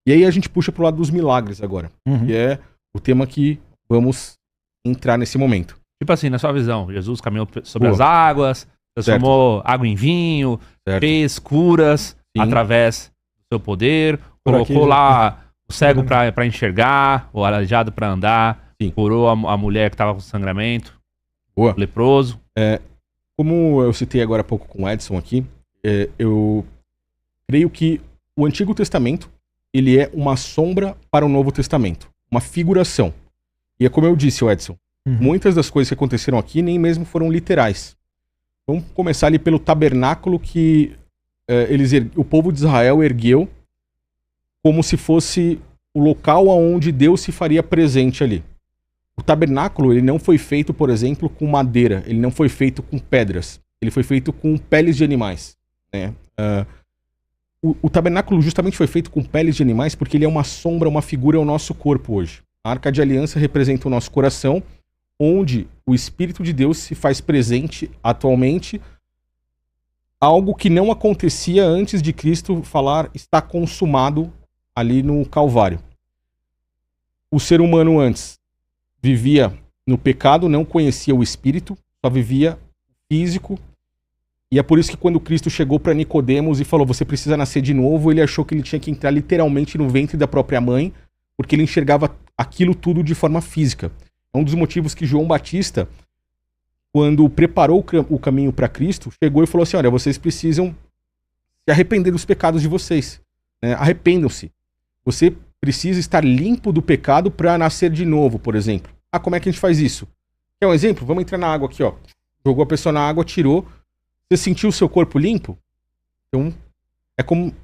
E aí a gente puxa pro lado dos milagres agora, que é o tema que vamos entrar nesse momento. Tipo assim, na sua visão, Jesus caminhou sobre as águas, transformou água em vinho, fez curas através do seu poder, colocou lá o cego para enxergar, o aleijado para andar, curou a mulher que estava com sangramento, o leproso. Como eu citei agora há pouco com o Edson aqui, eu creio que o Antigo Testamento ele é uma sombra para o Novo Testamento, uma figuração. E é como eu disse, Edson, muitas das coisas que aconteceram aqui nem mesmo foram literais. Vamos começar ali pelo tabernáculo que o povo de Israel ergueu como se fosse o local onde Deus se faria presente ali. O tabernáculo ele não foi feito, por exemplo, com madeira, ele não foi feito com pedras, ele foi feito com peles de animais, né? O tabernáculo justamente foi feito com peles de animais porque ele é uma sombra, uma figura ao nosso corpo hoje. A Arca de Aliança representa o nosso coração, onde o Espírito de Deus se faz presente atualmente, algo que não acontecia antes de Cristo falar está consumado ali no Calvário. O ser humano antes vivia no pecado, não conhecia o Espírito, só vivia físico. E é por isso que quando Cristo chegou para Nicodemos e falou, você precisa nascer de novo, ele achou que ele tinha que entrar literalmente no ventre da própria mãe, porque ele enxergava aquilo tudo de forma física. É um dos motivos que João Batista, quando preparou o caminho para Cristo, chegou e falou assim, olha, vocês precisam se arrepender dos pecados de vocês, né? Arrependam-se. Você precisa estar limpo do pecado para nascer de novo, por exemplo. Como é que a gente faz isso? Quer um exemplo? Vamos entrar na água aqui, ó. Jogou a pessoa na água, tirou. Você sentiu o seu corpo limpo? Então,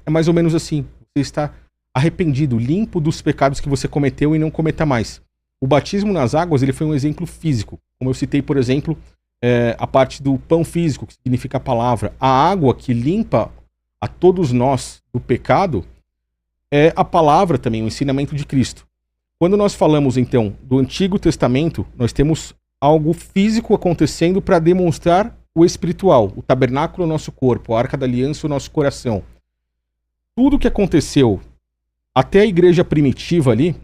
é mais ou menos assim. Você está arrependido, limpo dos pecados que você cometeu e não cometa mais. O batismo nas águas ele foi um exemplo físico. Como eu citei, por exemplo, a parte do pão físico, que significa a palavra. A água que limpa a todos nós do pecado é a palavra também, o ensinamento de Cristo. Quando nós falamos, então, do Antigo Testamento, nós temos algo físico acontecendo para demonstrar o espiritual. O tabernáculo é o nosso corpo, a Arca da Aliança é o nosso coração. Tudo que aconteceu até a igreja primitiva ali,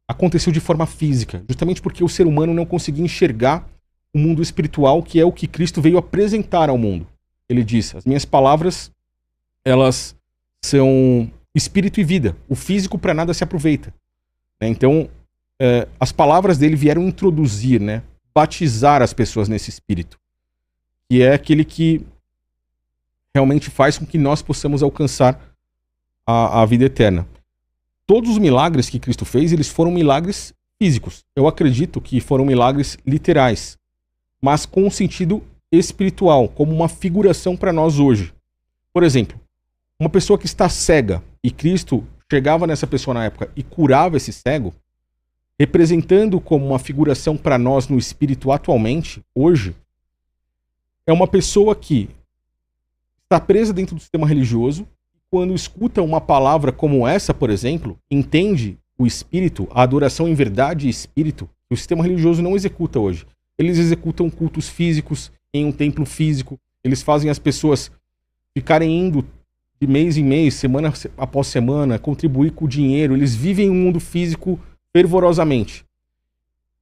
aconteceu de forma física, justamente porque o ser humano não conseguia enxergar o mundo espiritual, que é o que Cristo veio apresentar ao mundo. Ele diz, as minhas palavras, elas são espírito e vida. O físico para nada se aproveita. Então, as palavras dele vieram introduzir, né, batizar as pessoas nesse espírito, que é aquele que realmente faz com que nós possamos alcançar a vida eterna. Todos os milagres que Cristo fez, eles foram milagres físicos. Eu acredito que foram milagres literais, mas com um sentido espiritual, como uma figuração para nós hoje. Por exemplo, uma pessoa que está cega, e Cristo chegava nessa pessoa na época e curava esse cego, representando como uma figuração para nós no espírito atualmente, hoje, é uma pessoa que está presa dentro do sistema religioso, quando escuta uma palavra como essa, por exemplo, entende o espírito, a adoração em verdade e espírito, que o sistema religioso não executa hoje. Eles executam cultos físicos em um templo físico, eles fazem as pessoas ficarem indo de mês em mês, semana após semana, contribuir com o dinheiro, eles vivem um mundo físico fervorosamente.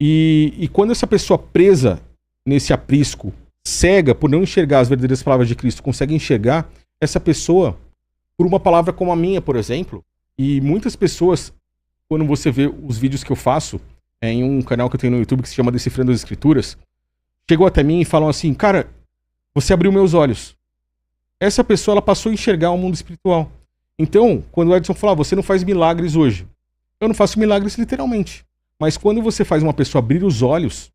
E quando essa pessoa presa nesse aprisco, cega por não enxergar as verdadeiras palavras de Cristo, consegue enxergar essa pessoa por uma palavra como a minha, por exemplo. E muitas pessoas, quando você vê os vídeos que eu faço, em um canal que eu tenho no YouTube que se chama Decifrando as Escrituras, chegou até mim e falam assim, cara, você abriu meus olhos. Essa pessoa, ela passou a enxergar o mundo espiritual. Então, quando o Edson fala, você não faz milagres hoje. Eu não faço milagres literalmente. Mas quando você faz uma pessoa abrir os olhos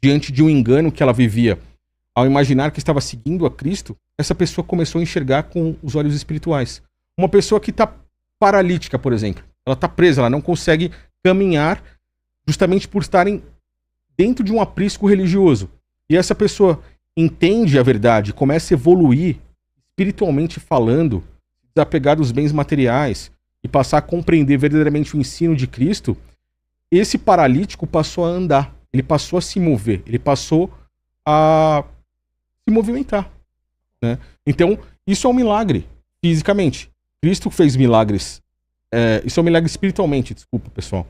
diante de um engano que ela vivia, ao imaginar que estava seguindo a Cristo, essa pessoa começou a enxergar com os olhos espirituais. Uma pessoa que está paralítica, por exemplo. Ela está presa, ela não consegue caminhar justamente por estarem dentro de um aprisco religioso. E essa pessoa entende a verdade, começa a evoluir espiritualmente falando, desapegar dos bens materiais e passar a compreender verdadeiramente o ensino de Cristo. Esse paralítico passou a andar, ele passou a se mover, ele passou a se movimentar, né? Então, isso é um milagre, fisicamente. Cristo fez milagres Isso é um milagre espiritualmente, desculpa, pessoal.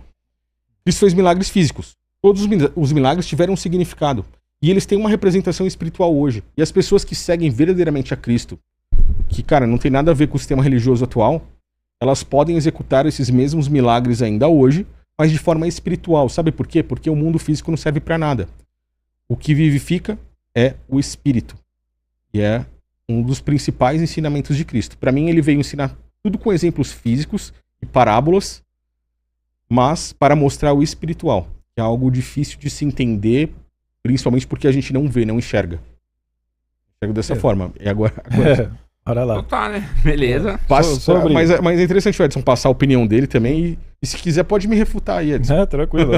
Cristo fez milagres físicos. Todos os milagres tiveram um significado. E eles têm uma representação espiritual hoje. E as pessoas que seguem verdadeiramente a Cristo, que, cara, não tem nada a ver com o sistema religioso atual, elas podem executar esses mesmos milagres ainda hoje, mas de forma espiritual. Sabe por quê? Porque o mundo físico não serve para nada. O que vivifica é o espírito. E é um dos principais ensinamentos de Cristo. Para mim, ele veio ensinar tudo com exemplos físicos e parábolas, mas para mostrar o espiritual, que é algo difícil de se entender, principalmente porque a gente não vê, não enxerga. Enxerga dessa forma. E agora... Olha lá. Então tá, né? Beleza. Mas é interessante o Edson passar a opinião dele também. E se quiser, pode me refutar aí, Edson. Tranquilo.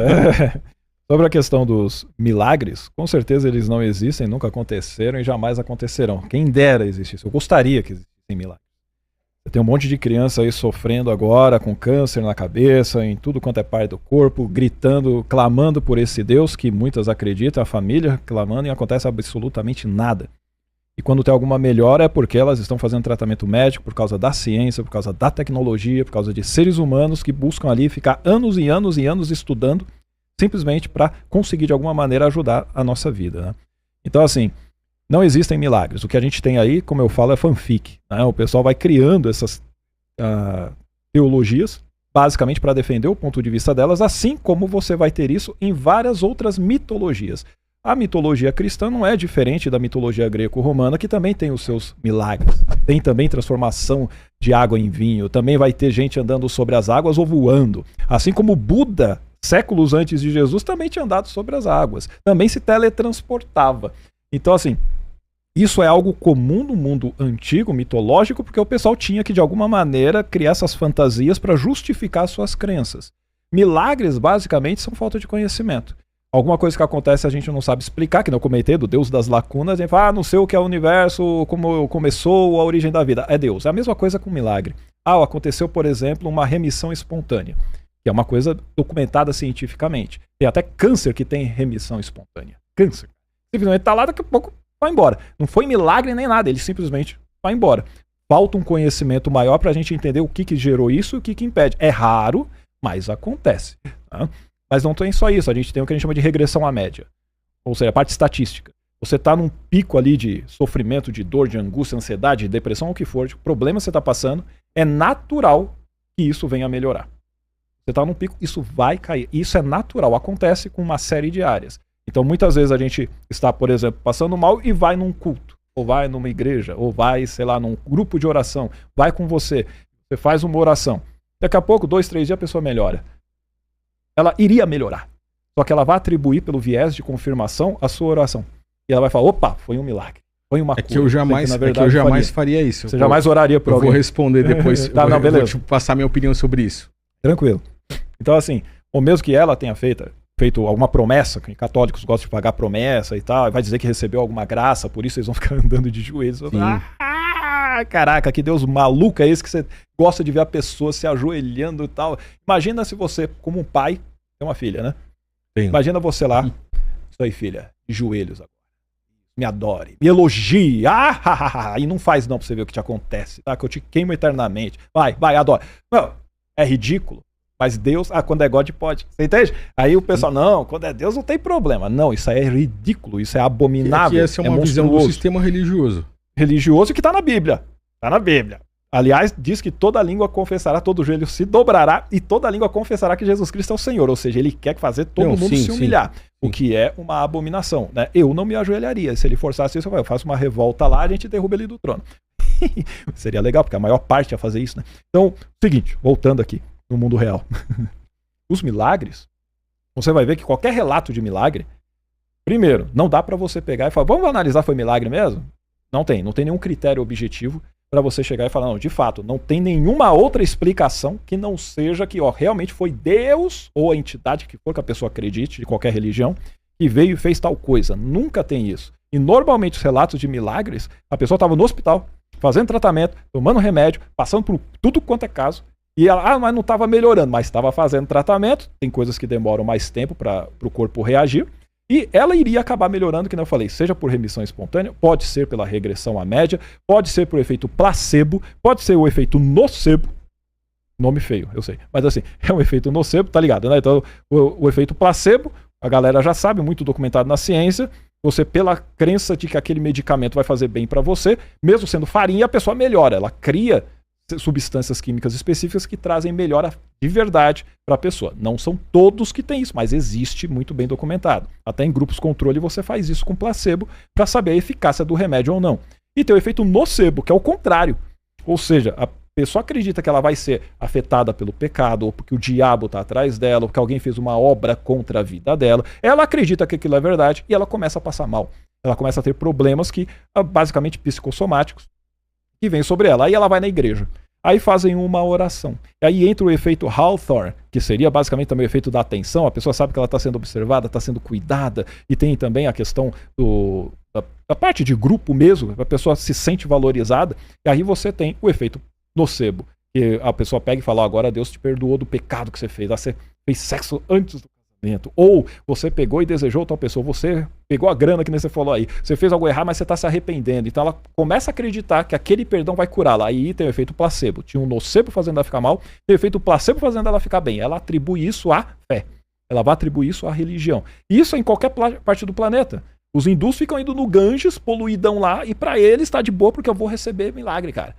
Sobre a questão dos milagres, com certeza eles não existem, nunca aconteceram e jamais acontecerão. Quem dera existisse. Eu gostaria que existissem milagres. Tem um monte de criança aí sofrendo agora, com câncer na cabeça, em tudo quanto é parte do corpo, gritando, clamando por esse Deus que muitas acreditam, a família clamando, e não acontece absolutamente nada. E quando tem alguma melhora é porque elas estão fazendo tratamento médico por causa da ciência, por causa da tecnologia, por causa de seres humanos que buscam ali ficar anos e anos e anos estudando, simplesmente para conseguir de alguma maneira ajudar a nossa vida, né? Então, assim, não existem milagres. O que a gente tem aí, como eu falo, é fanfic, né? O pessoal vai criando essas teologias, basicamente para defender o ponto de vista delas, assim como você vai ter isso em várias outras mitologias. A mitologia cristã não é diferente da mitologia greco-romana, que também tem os seus milagres. Tem também transformação de água em vinho, também vai ter gente andando sobre as águas ou voando. Assim como Buda, séculos antes de Jesus, também tinha andado sobre as águas. Também se teletransportava. Então, assim, isso é algo comum no mundo antigo, mitológico, porque o pessoal tinha que, de alguma maneira, criar essas fantasias para justificar suas crenças. Milagres, basicamente, são falta de conhecimento. Alguma coisa que acontece a gente não sabe explicar, que não comentei, do Deus das lacunas, a gente fala, não sei o que é o universo, como começou, a origem da vida. É Deus. É a mesma coisa com milagre. Aconteceu, por exemplo, uma remissão espontânea, que é uma coisa documentada cientificamente. Tem até câncer que tem remissão espontânea. Câncer. Simplesmente está lá, daqui a pouco vai embora. Não foi milagre nem nada, ele simplesmente vai embora. Falta um conhecimento maior para a gente entender o que gerou isso e o que impede. É raro, mas acontece. Tá? Mas não tem só isso, a gente tem o que a gente chama de regressão à média. Ou seja, a parte estatística. Você está num pico ali de sofrimento, de dor, de angústia, ansiedade, depressão, o que for, de problema que você está passando, é natural que isso venha a melhorar. Você está num pico, isso vai cair. Isso é natural, acontece com uma série de áreas. Então, muitas vezes a gente está, por exemplo, passando mal e vai num culto, ou vai numa igreja, ou vai, sei lá, num grupo de oração, vai com você faz uma oração. Daqui a pouco, 2, 3 dias, a pessoa melhora. Ela iria melhorar. Só que ela vai atribuir pelo viés de confirmação a sua oração. E ela vai falar, opa, foi um milagre. Foi uma cura. Que eu jamais faria isso. Você jamais oraria por alguém. Eu vou responder depois. Beleza. Vou te passar minha opinião sobre isso. Tranquilo. Então, assim, ou mesmo que ela tenha feito alguma promessa, que católicos gostam de pagar promessa e tal, vai dizer que recebeu alguma graça, por isso eles vão ficar andando de joelhos. Caraca, que Deus maluco é esse que você gosta de ver a pessoa se ajoelhando e tal. Imagina se você, como um pai, tem uma filha, né? Sim. Imagina você lá, isso aí, filha, de joelhos agora. Me adore, me elogie. E não faz não pra você ver o que te acontece, tá? Que eu te queimo eternamente. Vai, adore. Não, é ridículo. Mas Deus, quando é God pode. Você entende? Aí o pessoal, não, quando é Deus não tem problema. Não, isso aí é ridículo, isso é abominável. Essa é uma visão do sistema religioso. Religioso que está na Bíblia. Está na Bíblia. Aliás, diz que toda língua confessará, todo joelho se dobrará e toda língua confessará que Jesus Cristo é o Senhor. Ou seja, ele quer fazer todo mundo se humilhar. Sim. O que é uma abominação, né? Eu não me ajoelharia. Se ele forçasse isso, eu faço uma revolta lá, a gente derruba ele do trono. Seria legal, porque a maior parte ia fazer isso, né? Então, seguinte, voltando aqui no mundo real. Os milagres, você vai ver que qualquer relato de milagre, primeiro, não dá para você pegar e falar, vamos analisar, foi milagre mesmo? Não tem nenhum critério objetivo para você chegar e falar, não, de fato, não tem nenhuma outra explicação que não seja que realmente foi Deus ou a entidade que for que a pessoa acredite, de qualquer religião, que veio e fez tal coisa. Nunca tem isso. E normalmente os relatos de milagres, a pessoa estava no hospital, fazendo tratamento, tomando remédio, passando por tudo quanto é caso, e ela, mas não estava melhorando, mas estava fazendo tratamento, tem coisas que demoram mais tempo para o corpo reagir, e ela iria acabar melhorando, que eu falei, seja por remissão espontânea, pode ser pela regressão à média, pode ser por efeito placebo, pode ser o efeito nocebo, Nome feio, eu sei. Mas assim, é um efeito nocebo, tá ligado, né? Então, o efeito placebo, a galera já sabe, muito documentado na ciência. Você, pela crença de que aquele medicamento vai fazer bem para você, mesmo sendo farinha, a pessoa melhora. Ela cria substâncias químicas específicas que trazem melhora de verdade para a pessoa. Não são todos que têm isso, mas existe, muito bem documentado. Até em grupos controle você faz isso com placebo para saber a eficácia do remédio ou não. E tem o efeito nocebo, que é o contrário. Ou seja, a pessoa acredita que ela vai ser afetada pelo pecado, ou porque o diabo está atrás dela, ou porque alguém fez uma obra contra a vida dela. Ela acredita que aquilo é verdade e ela começa a passar mal. Ela começa a ter problemas que, basicamente psicossomáticos, que vêm sobre ela. Aí ela vai na igreja. Aí fazem uma oração. E aí entra o efeito Hawthorne, que seria basicamente também o efeito da atenção. A pessoa sabe que ela está sendo observada, está sendo cuidada. E tem também a questão da parte de grupo mesmo. A pessoa se sente valorizada. E aí você tem o efeito nocebo. Que a pessoa pega e fala, agora Deus te perdoou do pecado que você fez. Você fez sexo antes do casamento. Ou você pegou e desejou tal pessoa. Você pegou a grana que nem você falou aí. Você fez algo errado, mas você está se arrependendo. Então ela começa a acreditar que aquele perdão vai curá-la. Aí tem o efeito placebo. Tinha um nocebo fazendo ela ficar mal. Tem o efeito placebo fazendo ela ficar bem. Ela atribui isso à fé. Ela vai atribuir isso à religião. E isso é em qualquer parte do planeta. Os hindus ficam indo no Ganges, poluidão lá, e para eles está de boa porque eu vou receber milagre, cara.